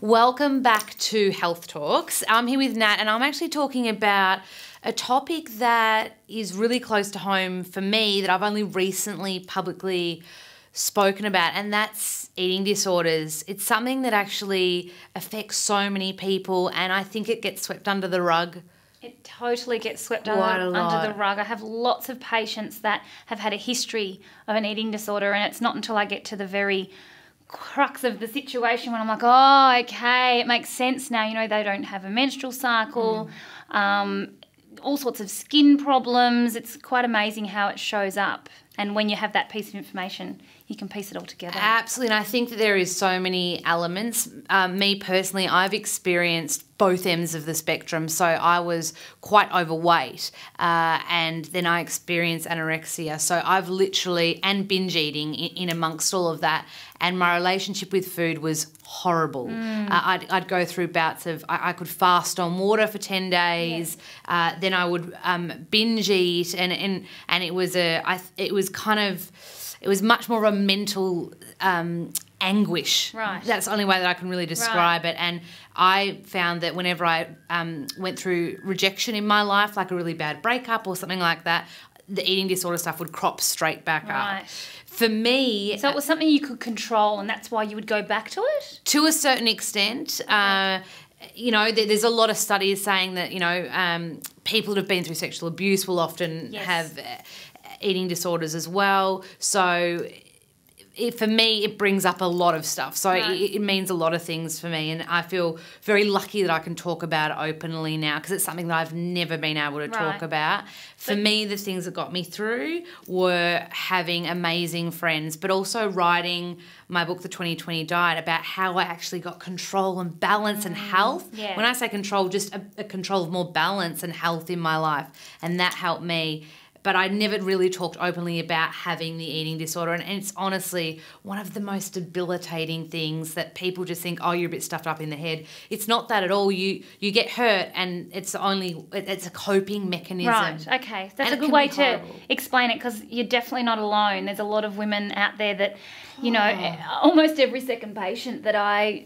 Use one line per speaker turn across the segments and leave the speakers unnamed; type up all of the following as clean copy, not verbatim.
Welcome back to Health Talks. I'm here with Nat and I'm actually talking about a topic that is really close to home for me that I've only recently publicly spoken about, and that's eating disorders. It's something that actually affects so many people, and I think it gets swept under the rug.
It totally gets swept under the rug. I have lots of patients that have had a history of an eating disorder, and it's not until I get to the very crux of the situation when I'm like, oh, okay, it makes sense now. You know, they don't have a menstrual cycle, all sorts of skin problems. It's quite amazing how it shows up. And when you have that piece of information, you can piece it all together.
Absolutely. And I think that there is so many elements. Me personally, I've experienced both ends of the spectrum. So I was quite overweight and then I experienced anorexia. So I've literally, and binge eating in amongst all of that. And my relationship with food was horrible. I'd go through bouts of, I could fast on water for 10 days. Yeah. Then I would binge eat, and it was it was much more of a mental anguish.
Right.
That's the only way that I can really describe it. And I found that whenever I went through rejection in my life, like a really bad breakup or something like that, the eating disorder stuff would crop straight back up. For me...
So it was something you could control, and that's why you would go back to it?
To a certain extent. You know, there's a lot of studies saying that, you know, people that have been through sexual abuse will often have eating disorders as well. So... for me, it brings up a lot of stuff. So it means a lot of things for me. And I feel very lucky that I can talk about it openly now because it's something that I've never been able to talk about. For me, the things that got me through were having amazing friends, but also writing my book, The 2020 Diet, about how I actually got control and balance and health. Yeah. When I say control, just a control of more balance and health in my life. And that helped me. But I never really talked openly about having the eating disorder. And it's honestly one of the most debilitating things that people just think, oh, you're a bit stuffed up in the head. It's not that at all. You get hurt and it's a coping mechanism.
Right, okay. That's a good way to explain it because you're definitely not alone. There's a lot of women out there that, you know, almost every second patient that I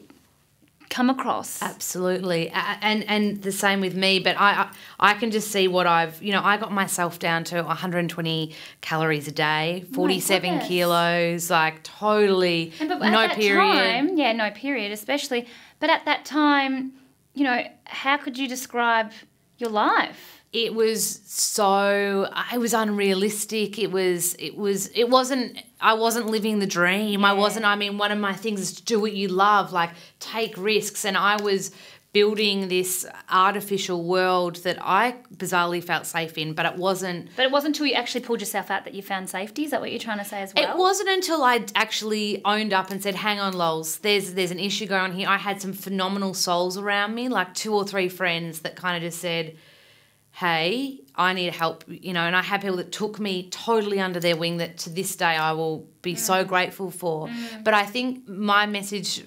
come across. Absolutely.
And the same with me, but I can just see what I've, you know, I got myself down to 120 calories a day, 47 kilos, like totally no period.
No period especially. But at that time, you know, how could you describe your life?
It was unrealistic. I wasn't living the dream. One of my things is to do what you love, like take risks. And I was building this artificial world that I bizarrely felt safe in, but it wasn't.
But it wasn't until you actually pulled yourself out that you found safety? Is that what you're trying to say as well?
It wasn't until I actually owned up and said, hang on, lols, there's an issue going on here. I had some phenomenal souls around me, like 2 or 3 friends that kind of just said, hey, I need help, you know, and I had people that took me totally under their wing that to this day I will be so grateful for. But I think my message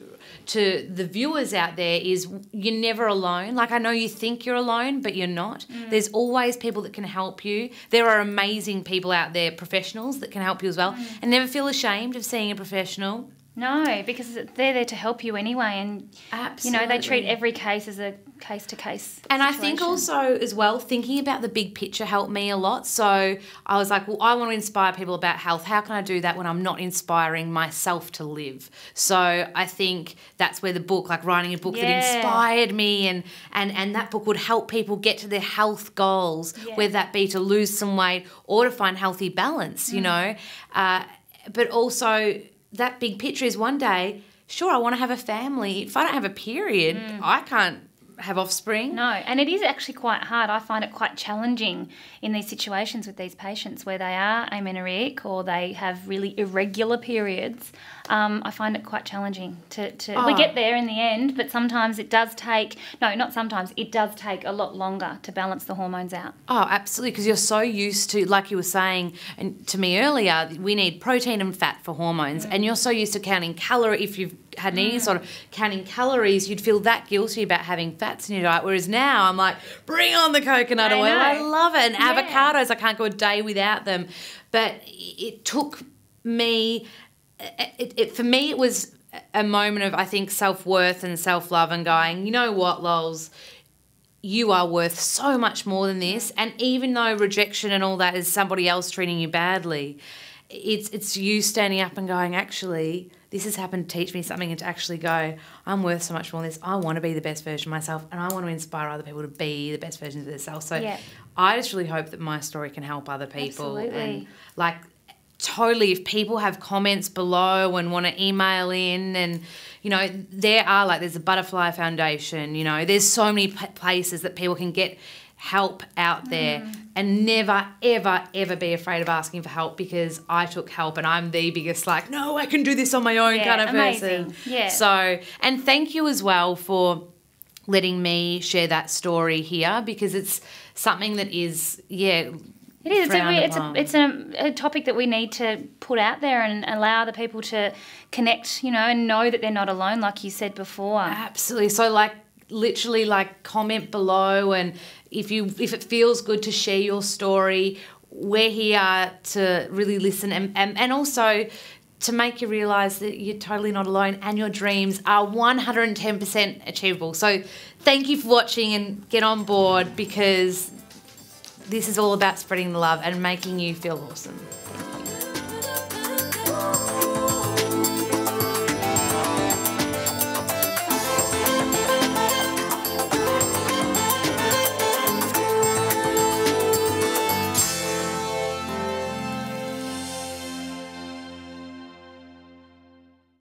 to the viewers out there is you're never alone. Like I know you think you're alone, but you're not. There's always people that can help you. There are amazing people out there, professionals that can help you as well. And never feel ashamed of seeing a professional.
No, because they're there to help you anyway, and you know they treat every case as a case-to-case situation.
And I think also as well, thinking about the big picture helped me a lot. So I was like, well, I want to inspire people about health. How can I do that when I'm not inspiring myself to live? So I think that's where the book, like writing a book that inspired me, and that book would help people get to their health goals, whether that be to lose some weight or to find healthy balance, you know. But also that big picture is one day, sure, I want to have a family. If I don't have a period, I can't have offspring.
No, and it is actually quite hard. I find it quite challenging in these situations with these patients where they are amenorrheic or they have really irregular periods. I find it quite challenging to we get there in the end, but sometimes it does take, no, not sometimes, it does take a lot longer to balance the hormones out.
Oh, absolutely, because you're so used to, like you were saying and to me earlier, we need protein and fat for hormones, and you're so used to counting calories. If you've had an eating disorder, counting calories, you'd feel that guilty about having fats in your diet, whereas now I'm like, bring on the coconut oil. I love it. And avocados, I can't go a day without them. But it took me... For me, it was a moment of, I think, self-worth and self-love and going, you know what, lols, you are worth so much more than this. And even though rejection and all that is somebody else treating you badly, it's you standing up and going, actually, this has happened to teach me something, and to actually go, I'm worth so much more than this. I want to be the best version of myself, and I want to inspire other people to be the best versions of themselves. So I just really hope that my story can help other people.
Absolutely.
And like, totally, if people have comments below and want to email in, and, you know, there's a Butterfly Foundation, you know, there's so many places that people can get help out there. And never, ever, ever be afraid of asking for help, because I took help and I'm the biggest, like, no, I can do this on my own kind of person.
Yeah.
So, and thank you as well for letting me share that story here, because it's something that is, it is.
It's a topic that we need to put out there and allow the people to connect, you know, and know that they're not alone, like you said before.
Absolutely. So, like, literally, like, comment below, and if it feels good to share your story, we're here to really listen, and also to make you realise that you're totally not alone, and your dreams are 110% achievable. So thank you for watching, and get on board, because this is all about spreading the love and making you feel awesome.